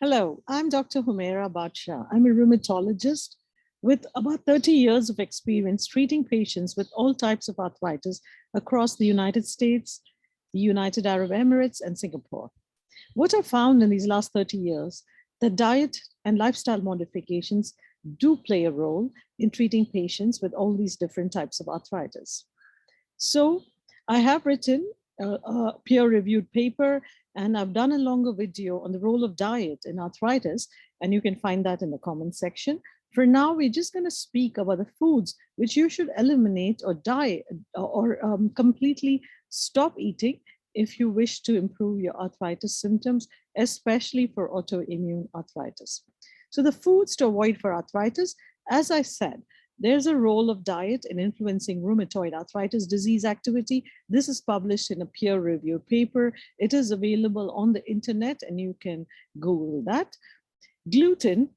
Hello, I'm Dr. Humaira Badsha. I'm a rheumatologist with about 30 years of experience treating patients with all types of arthritis across the United States, the United Arab Emirates, and Singapore. What I found in these last 30 years, that diet and lifestyle modifications do play a role in treating patients with all these different types of arthritis. So I have written a peer-reviewed paper, and I've done a longer video on the role of diet in arthritis, and you can find that in the comment section. For now, we're just going to speak about the foods which you should eliminate or die or completely stop eating if you wish to improve your arthritis symptoms, especially for autoimmune arthritis. So the foods to avoid for arthritis, as I said, there's a role of diet in influencing rheumatoid arthritis disease activity. This is published in a peer-reviewed paper. It is available on the internet and you can Google that. Gluten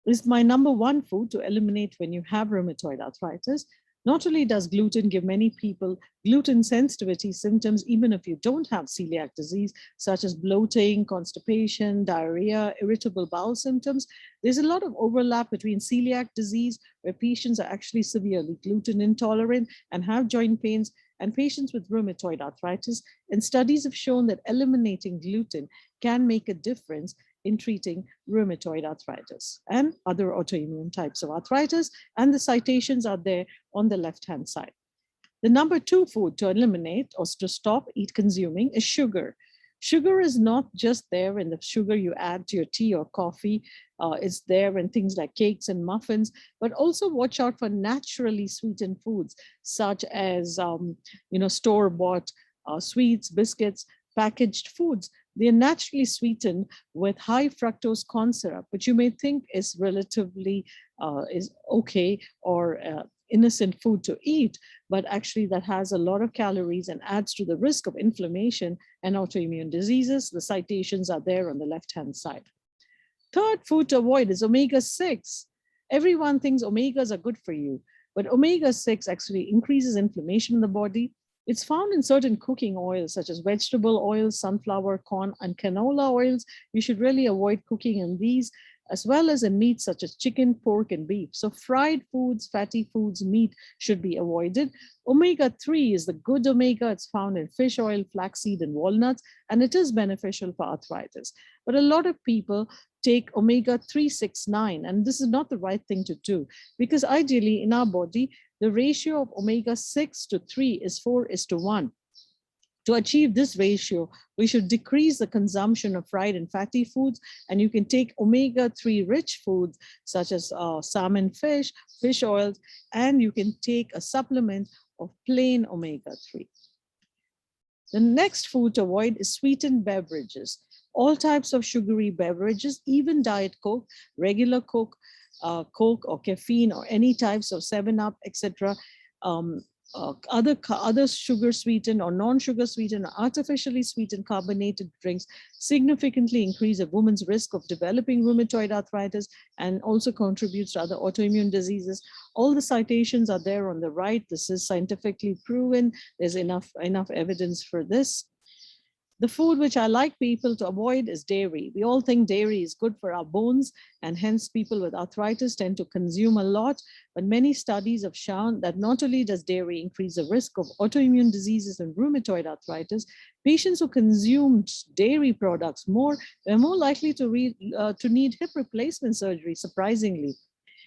is my number one food to eliminate when you have rheumatoid arthritis. Not only does gluten give many people gluten sensitivity symptoms, even if you don't have celiac disease, such as bloating, constipation, diarrhea, irritable bowel symptoms, there's a lot of overlap between celiac disease, where patients are actually severely gluten intolerant and have joint pains, and patients with rheumatoid arthritis. And studies have shown that eliminating gluten can make a difference in treating rheumatoid arthritis and other autoimmune types of arthritis. And the citations are there on the left-hand side. The number two food to eliminate or to stop consuming is sugar. Sugar is not just there in the sugar you add to your tea or coffee. It's there in things like cakes and muffins, but also watch out for naturally sweetened foods, such as store-bought sweets, biscuits, packaged foods. They're naturally sweetened with high fructose corn syrup, which you may think is relatively is okay or innocent food to eat, but actually that has a lot of calories and adds to the risk of inflammation and autoimmune diseases. The citations are there on the left-hand side. Third food to avoid is omega-6. Everyone thinks omegas are good for you, but omega-6 actually increases inflammation in the body. It's found in certain cooking oils, such as vegetable oils, sunflower, corn, and canola oils. You should really avoid cooking in these, as well as in meats such as chicken, pork, and beef. So fried foods, fatty foods, meat should be avoided. Omega-3 is the good omega. It's found in fish oil, flaxseed, and walnuts, and it is beneficial for arthritis. But a lot of people take omega-369, and this is not the right thing to do, because ideally in our body, the ratio of omega-6 to 3 is 4:1. To achieve this ratio, we should decrease the consumption of fried and fatty foods, and you can take omega-3 rich foods such as salmon, fish oils, and you can take a supplement of plain omega-3. The next food to avoid is sweetened beverages. All types of sugary beverages, even Diet Coke, regular Coke, Coke or caffeine or any types of 7-Up, etc. Other sugar sweetened or non-sugar sweetened or artificially sweetened carbonated drinks significantly increase a woman's risk of developing rheumatoid arthritis and also contributes to other autoimmune diseases. All the citations are there on the right. This is scientifically proven. There's enough evidence for this. The food which I like people to avoid is dairy. We all think dairy is good for our bones, and hence people with arthritis tend to consume a lot. But many studies have shown that not only does dairy increase the risk of autoimmune diseases and rheumatoid arthritis, patients who consume dairy products more are more likely to need hip replacement surgery, surprisingly.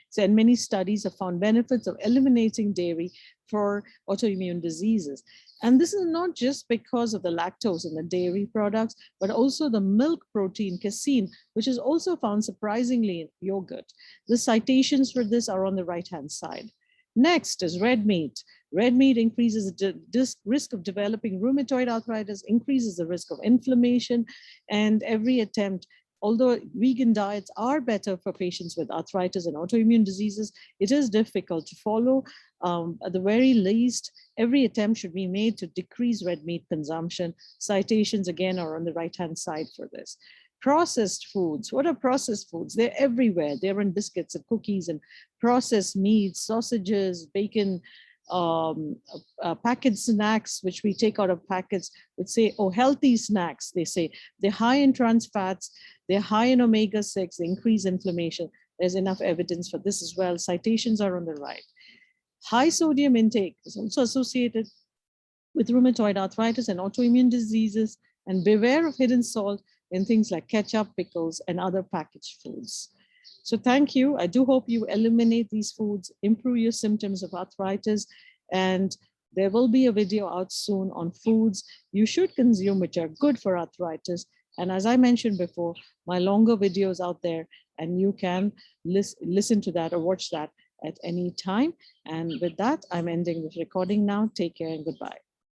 So, and many studies have found benefits of eliminating dairy for autoimmune diseases. And this is not just because of the lactose in the dairy products, but also the milk protein, casein, which is also found surprisingly in yogurt. The citations for this are on the right-hand side. Next is red meat. Red meat increases the risk of developing rheumatoid arthritis, increases the risk of inflammation, and every attempt, although vegan diets are better for patients with arthritis and autoimmune diseases, it is difficult to follow. At the very least, every attempt should be made to decrease red meat consumption. Citations again are on the right-hand side for this. Processed foods. What are processed foods? They're everywhere. They're in biscuits and cookies and processed meats, sausages, bacon, packaged snacks, which we take out of packets, would say, oh, healthy snacks. They say they're high in trans fats, they're high in omega-6, they increase inflammation. There's enough evidence for this as well. Citations are on the right. High sodium intake is also associated with rheumatoid arthritis and autoimmune diseases, and beware of hidden salt in things like ketchup, pickles, and other packaged foods. So thank you. I do hope you eliminate these foods, improve your symptoms of arthritis, and there will be a video out soon on foods you should consume which are good for arthritis. And as I mentioned before, my longer videos out there, and you can listen to that or watch that at any time. And with that, I'm ending this recording now. Take care and goodbye.